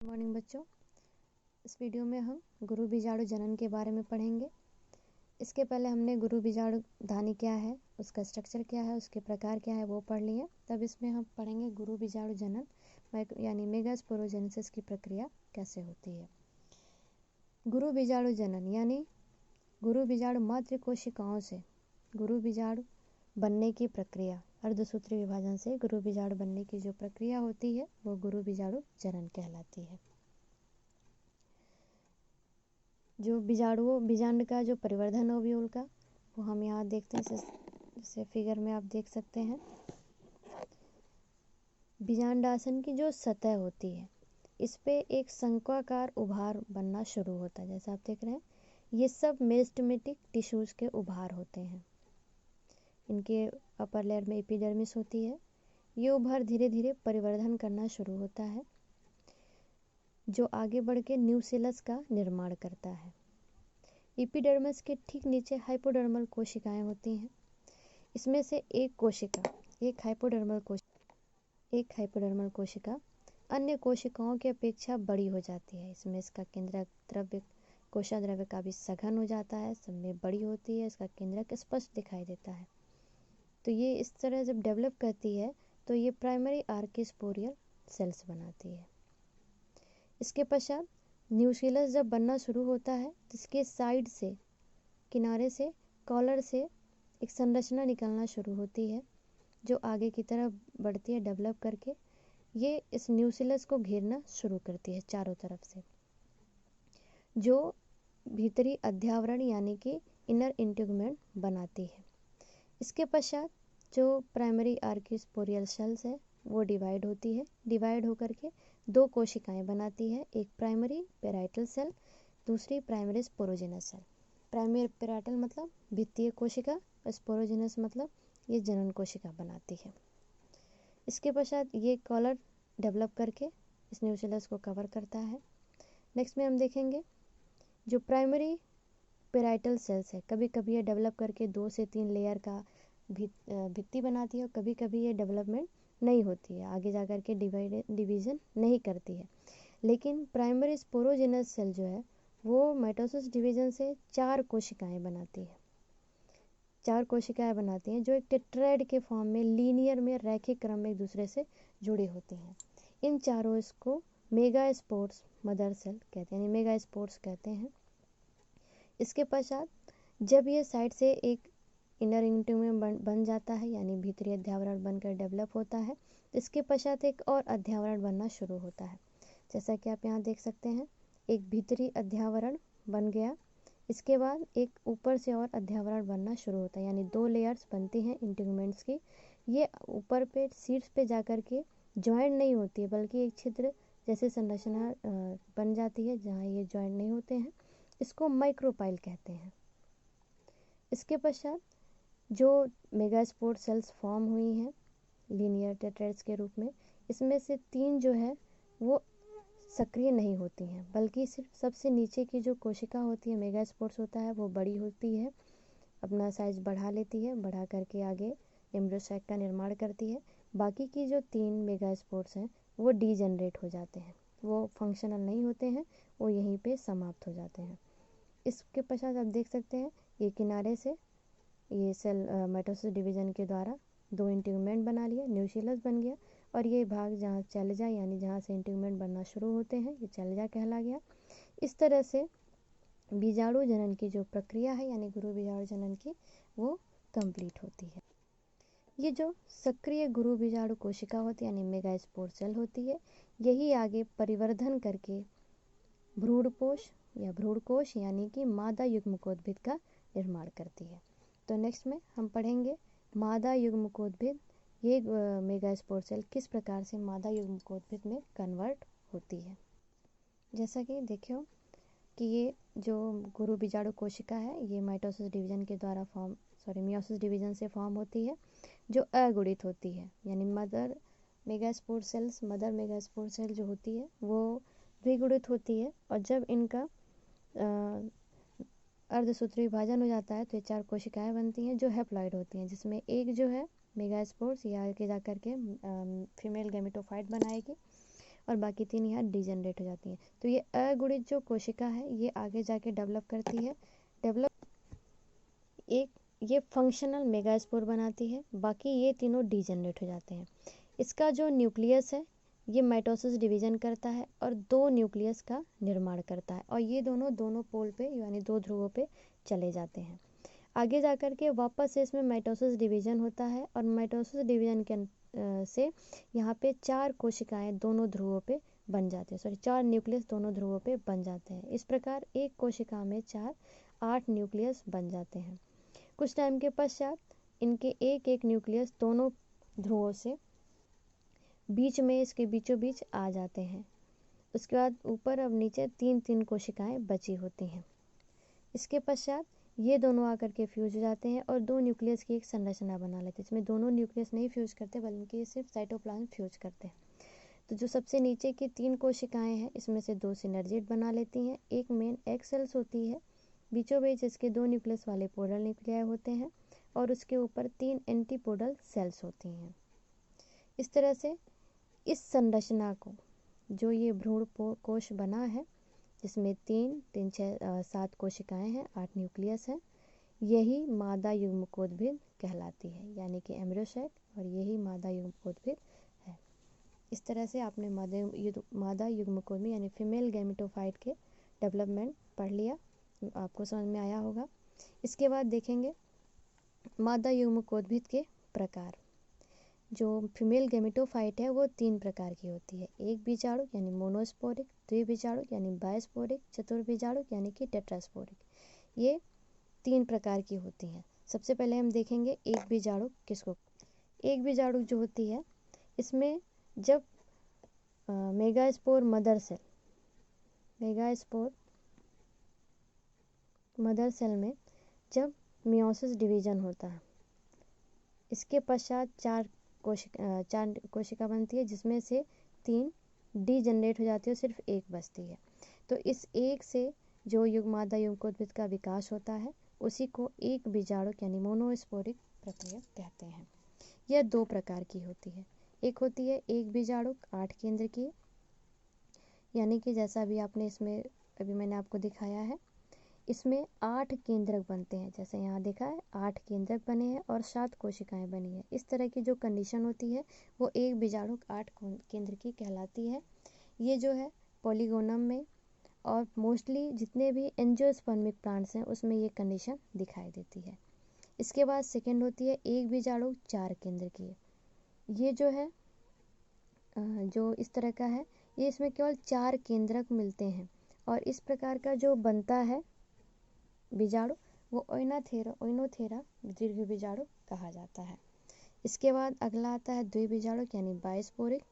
Morning बच्चों, इस video में हम गुरु बीजाणु जनन के बारे में पढ़ेंगे। इसके पहले हमने गुरु बीजाणु धानी क्या है, उसका स्ट्रक्चर क्या है, उसके प्रकार क्या है वो पढ़ लिए। तब इसमें हम पढ़ेंगे गुरु बीजाणु जनन यानी मेगास्पोरोजेनेसिस की प्रक्रिया कैसे होती है। गुरु बीजाणु जनन यानी गुरु बीजाणु मातृ कोशिकाओं से गुरु बीजाणु बनने की प्रक्रिया, अर्धसूत्री विभाजन से गुरु बीजाणु बनने की जो प्रक्रिया होती है वो गुरु बीजाणु जनन कहलाती है। जो बीजांड का जो परिवर्धन ओव्यूल का वो हम यहाँ देखते हैं, जैसे फिगर में आप देख सकते हैं। बीजांडासन की जो सतह होती है इस पे एक शंक्वाकार उभार बनना शुरू होता है। जैसा आप देख रहे हैं, ये सब मेरिस्टेमेटिक टिश्यूज के उभार होते हैं। इनके अपर लेयर में एपिडर्मिस होती है। ये उभार धीरे धीरे परिवर्धन करना शुरू होता है, जो आगे बढ़ के न्यूसेलस का निर्माण करता है। एपिडर्मिस के ठीक नीचे हाइपोडर्मल कोशिकाएं होती हैं। इसमें से एक हाइपोडर्मल कोशिका अन्य कोशिकाओं की अपेक्षा बड़ी हो जाती है। इसमें इसका केंद्रक द्रव्य कोशाद्रव्य का भी सघन हो जाता है, सब में बड़ी होती है, इसका केंद्रक स्पष्ट दिखाई देता है। तो ये इस तरह जब डेवलप करती है तो ये प्राइमरी आर्किस्पोरियल सेल्स बनाती है। इसके पश्चात न्यूक्लियस जब बनना शुरू होता है तो इसके साइड से, किनारे से, कॉलर से एक संरचना निकलना शुरू होती है जो आगे की तरफ बढ़ती है डेवलप करके। ये इस न्यूक्लियस को घेरना शुरू करती है चारों तरफ से, जो भीतरी अध्यावरण यानी कि इनर इंटीग्यूमेंट बनाती है। इसके पश्चात जो प्राइमरी आर्किस्पोरियल सेल्स है वो डिवाइड होती है। डिवाइड होकर के दो कोशिकाएं बनाती है, एक प्राइमरी पेराइटल सेल, दूसरी primary sporogenous cell. Primary parietal मतलब भित्तीय कोशिका, स्पोरोजेनस मतलब ये जनन कोशिका बनाती है। इसके पश्चात ये कॉलर डेवलप करके इस न्यूक्लियस को कवर करता है। नेक्स्ट में हम देखेंगे जो प्राइमरी पेराइटल सेल्स है, कभी कभी ये डेवलप करके 2 से 3 लेयर का भित्ति बनाती है और कभी कभी ये डेवलपमेंट नहीं होती है, आगे जाकर के डिवीजन नहीं करती है। लेकिन प्राइमरी स्पोरोजेनस सेल जो है वो माइटोसिस डिवीजन से 4 कोशिकाएं बनाती है। 4 कोशिकाएं बनाती हैं जो एक टेट्राएड के फॉर्म में लीनियर में रैखिक क्रम में एक दूसरे से जुड़ी होती हैं। इन चारों इसको मेगास्पोर्स मदर सेल कहते हैं, यानी मेगास्पोर्स कहते हैं। इसके पश्चात जब ये साइड से एक इनर इंटीग्यूमेंट बन जाता है, यानी भीतरी अध्यावरण बनकर डेवलप होता है, इसके पश्चात एक और अध्यावरण बनना शुरू होता है। जैसा कि आप यहाँ देख सकते हैं, एक भीतरी अध्यावरण बन गया। इसके बाद एक ऊपर से और अध्यावरण बनना शुरू होता है, यानी 2 लेयर्स बनती हैं इंटीग्यूमेंट्स की। ये ऊपर पे शीर्ष पे जाकर के ज्वाइंट नहीं होती है, बल्कि एक छिद्र जैसे संरचना बन जाती है जहाँ ये ज्वाइंट नहीं होते हैं। इसको माइक्रोपाइल कहते हैं। इसके पश्चात जो मेगास्पोर सेल्स फॉर्म हुई हैं लीनियर टेट्राइड्स के रूप में, इसमें से 3 जो है वो सक्रिय नहीं होती हैं, बल्कि सिर्फ सबसे नीचे की जो कोशिका होती है मेगास्पोर्स होता है वो बड़ी होती है, अपना साइज बढ़ा लेती है, बढ़ा करके आगे एम्ब्रियोसाइट का निर्माण करती है। बाकी की जो 3 मेगास्पोर्स हैं वो डीजेनरेट हो जाते हैं, वो फंक्शनल नहीं होते हैं, वो यहीं पे समाप्त हो जाते हैं। इसके पश्चात आप देख सकते हैं ये किनारे से ये सेल माइटोसिस डिवीजन के द्वारा 2 इंटीग्यूमेंट बना लिया, न्यूक्लियस बन गया, और ये भाग जहाँ चैलेजा यानी जहाँ से इंटीग्यूमेंट बनना शुरू होते हैं ये चैलेजा कहला गया। इस तरह से बीजाणु जनन की जो प्रक्रिया है यानी गुरु बीजाणु जनन की वो कंप्लीट होती है। ये जो सक्रिय गुरु बीजाणु कोशिका होती है यानी मेगास्पोर सेल होती है, यही आगे परिवर्धन करके भ्रूणकोश यानी कि मादा युग्मकोद्भिद का निर्माण करती है। तो नेक्स्ट में हम पढ़ेंगे मादा युग्मकोद्भिद, ये मेगास्पोर सेल किस प्रकार से मादा युग्मकोद्भिद में कन्वर्ट होती है। जैसा कि देखियो कि ये जो गुरु बीजाणु कोशिका है ये माइटोसिस डिवीजन के द्वारा मियोसिस डिवीजन से फॉर्म होती है, जो अगुणित होती है, यानी मदर मेगास्पोर सेल जो होती है वो द्विगुणित होती है। और जब इनका अर्धसूत्री विभाजन हो जाता है तो ये 4 कोशिकाएं बनती हैं जो हैप्लॉइड होती हैं, जिसमें एक जो है मेगास्पोर्स ये आगे जा करके फीमेल गैमेटोफाइट बनाएगी और बाकी 3 यहाँ डिजनरेट हो जाती हैं। तो ये अगुणित जो कोशिका है ये आगे जाके डेवलप करती है, एक ये फंक्शनल मेगास्पोर बनाती है, बाकी ये तीनों डिजनरेट हो जाते हैं। इसका जो न्यूक्लियस है ये माइटोसिस डिवीजन करता है और 2 न्यूक्लियस का निर्माण करता है और ये दोनों पोल पे यानी 2 ध्रुवों पे चले जाते हैं। आगे जाकर के वापस से इसमें माइटोसिस डिवीजन होता है और माइटोसिस डिवीजन के से यहाँ पे 4 कोशिकाएं दोनों ध्रुवों पे बन जाते हैं, 4 न्यूक्लियस दोनों ध्रुवों पे बन जाते हैं। इस प्रकार एक कोशिका में 8 न्यूक्लियस बन जाते हैं। कुछ टाइम के पश्चात इनके एक एक न्यूक्लियस दोनों ध्रुवों से बीच में इसके बीचों बीच आ जाते हैं। उसके बाद ऊपर अब नीचे 3 कोशिकाएं बची होती हैं। इसके पश्चात ये दोनों आकर के फ्यूज हो जाते हैं और 2 न्यूक्लियस की एक संरचना बना लेते हैं। इसमें दोनों न्यूक्लियस नहीं फ्यूज करते बल्कि सिर्फ साइटोप्लाज्म फ्यूज करते हैं। तो जो सबसे नीचे की 3 कोशिकाएं हैं इसमें से 2 सिनर्जिड बना लेती हैं। एक मेन एग सेल्स होती है, बीचों बीच इसके 2 न्यूक्लियस वाले पोडल न्यूक्लियाई होते हैं और उसके ऊपर 3 एंटीपोडल सेल्स होती हैं। इस तरह से इस संरचना को जो ये भ्रूण कोश बना है जिसमें 3, 6, 7 कोशिकाएं हैं, 8 न्यूक्लियस हैं, यही मादा युग्मकोद्भिद कहलाती है, यानी कि एम्ब्रियोसाइट, और यही मादा युग्मकोद्भिद है। इस तरह से आपने मादा युग्मकोद्भिद यानी फीमेल गैमेटोफाइट के डेवलपमेंट पढ़ लिया, आपको समझ में आया होगा। इसके बाद देखेंगे मादा युग्मकोद्भिद के प्रकार। जो फीमेल गैमेटोफाइट है वो 3 प्रकार की होती है, एक बीजाणु यानी मोनोस्पोरिक, द्विबीजाणु यानी बायस्पोरिक, चतुर्बीजाणु यानी कि टेट्रास्पोरिक। ये 3 प्रकार की होती हैं। सबसे पहले हम देखेंगे एक बीजाणु किसको। एक बीजाणु जो होती है इसमें जब मेगास्पोर मदर सेल में जब मियोसिस डिवीजन होता है, इसके पश्चात 4 कोशिका बनती है जिसमें से 3 डीजनरेट हो जाती है, सिर्फ एक बचती है। तो इस एक से जो मादा युग्मकोद्भिद का विकास होता है उसी को एक बीजाणु यानी मोनोस्पोरिक प्रक्रिया कहते हैं। यह 2 प्रकार की होती है। एक होती है एक बीजाणु 8 केंद्र की, यानी कि जैसा भी आपने इसमें अभी मैंने आपको दिखाया है, इसमें 8 केंद्रक बनते हैं, जैसे यहाँ देखा है 8 केंद्रक बने हैं और 7 कोशिकाएं बनी है। इस तरह की जो कंडीशन होती है वो एक बीजाणु 8 केंद्र की कहलाती है। ये जो है पॉलीगोनम में और मोस्टली जितने भी एंजियोस्पर्मिक प्लांट्स हैं उसमें ये कंडीशन दिखाई देती है। इसके बाद सेकेंड होती है एक बीजाणु 4 केंद्र की। ये जो है जो इस तरह का है, ये इसमें केवल 4 केंद्रक मिलते हैं और इस प्रकार का जो बनता है बीजाणु वो ओइनोथेरा दीर्घ बीजाणु कहा जाता है। इसके बाद अगला आता है द्विबीजाणु यानी बायस्पोरिक।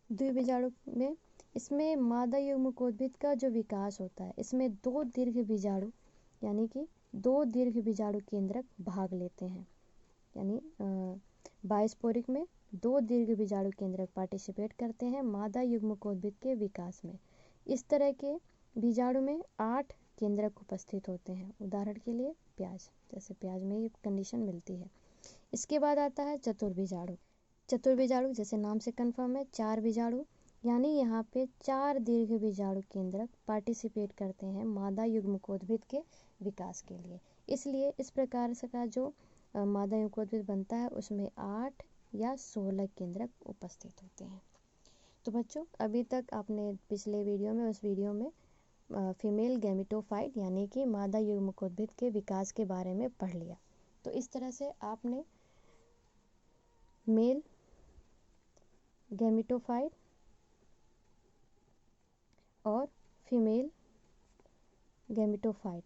द्विबीजाणु में इसमें मादा युग्मकोद्भिद का जो विकास होता है इसमें 2 दीर्घ बीजाणु यानी कि 2 दीर्घ बीजाणु केंद्रक भाग लेते हैं, यानी बायस्पोरिक में 2 दीर्घ बीजाणु केंद्रक पार्टिसिपेट करते हैं मादा युग्मकोद्भिद के विकास में। इस तरह के बीजाणु में 8 केंद्रक उपस्थित होते हैं, उदाहरण के लिए प्याज, जैसे प्याज में ये कंडीशन मिलती है। इसके बाद आता है चतुर्बीजाणु। चतुर्बीजाणु जैसे नाम से कन्फर्म है 4 बीजाणु, यानी यहाँ पे 4 दीर्घ बीजाणु केंद्रक पार्टिसिपेट करते हैं मादा युग्मकोद्भिद के विकास के लिए। इसलिए इस प्रकार से का जो मादा युग्मकोद्भिद बनता है उसमें 8 या 16 केंद्रक उपस्थित होते हैं। तो बच्चों अभी तक आपने पिछले वीडियो में उस वीडियो में फीमेल गैमेटोफाइट यानी कि मादा युग्मकोद्भिद के विकास के बारे में पढ़ लिया। तो इस तरह से आपने मेल गैमेटोफाइट और फीमेल गैमेटोफाइट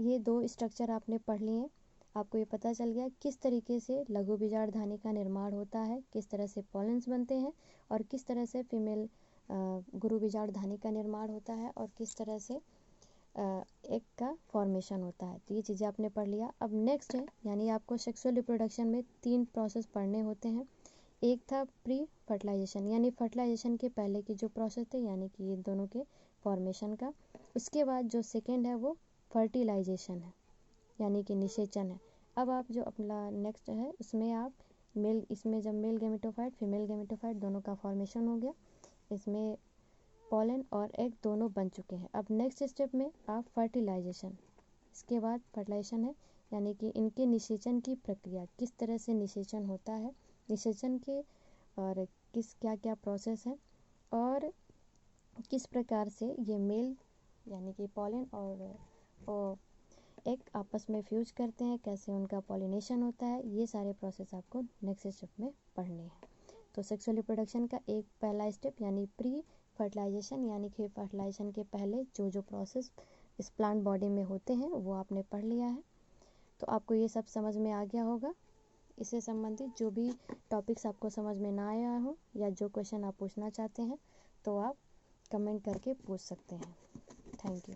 ये 2 स्ट्रक्चर आपने पढ़ लिए। आपको ये पता चल गया किस तरीके से लघु बीजांडधानी का निर्माण होता है, किस तरह से पॉलेंस बनते हैं और किस तरह से फीमेल गुरु बीजांडधानी का निर्माण होता है और किस तरह से एग का फॉर्मेशन होता है। तो ये चीज़ें आपने पढ़ लिया। अब नेक्स्ट है, यानी आपको सेक्सुअल रिप्रोडक्शन में 3 प्रोसेस पढ़ने होते हैं। एक था प्री फर्टिलाइजेशन, यानी फर्टिलाइजेशन के पहले की जो प्रोसेस थे, यानी कि ये दोनों के फॉर्मेशन का। उसके बाद जो सेकेंड है वो फर्टिलाइजेशन है, यानी कि निषेचन है। अब आप जो अपना नेक्स्ट है उसमें आप मेल, इसमें जब मेल गेमेटोफाइट फीमेल गेमेटोफाइट दोनों का फॉर्मेशन हो गया, इसमें पॉलन और एग दोनों बन चुके हैं। अब नेक्स्ट स्टेप में आप फर्टिलाइजेशन, इसके बाद फर्टिलाइजेशन है, यानी कि इनके निषेचन की प्रक्रिया, किस तरह से निषेचन होता है, निषेचन के और किस क्या क्या प्रोसेस है, और किस प्रकार से ये मेल यानी कि पॉलन और एग आपस में फ्यूज करते हैं, कैसे उनका पॉलिनेशन होता है, ये सारे प्रोसेस आपको नेक्स्ट स्टेप में पढ़ने हैं। तो सेक्सुअल रिप्रोडक्शन का एक पहला स्टेप यानी प्री फर्टिलाइजेशन, यानी कि फर्टिलाइजेशन के पहले जो जो प्रोसेस इस प्लांट बॉडी में होते हैं वो आपने पढ़ लिया है। तो आपको ये सब समझ में आ गया होगा। इससे संबंधित जो भी टॉपिक्स आपको समझ में ना आया हो या जो क्वेश्चन आप पूछना चाहते हैं तो आप कमेंट करके पूछ सकते हैं। Thank you.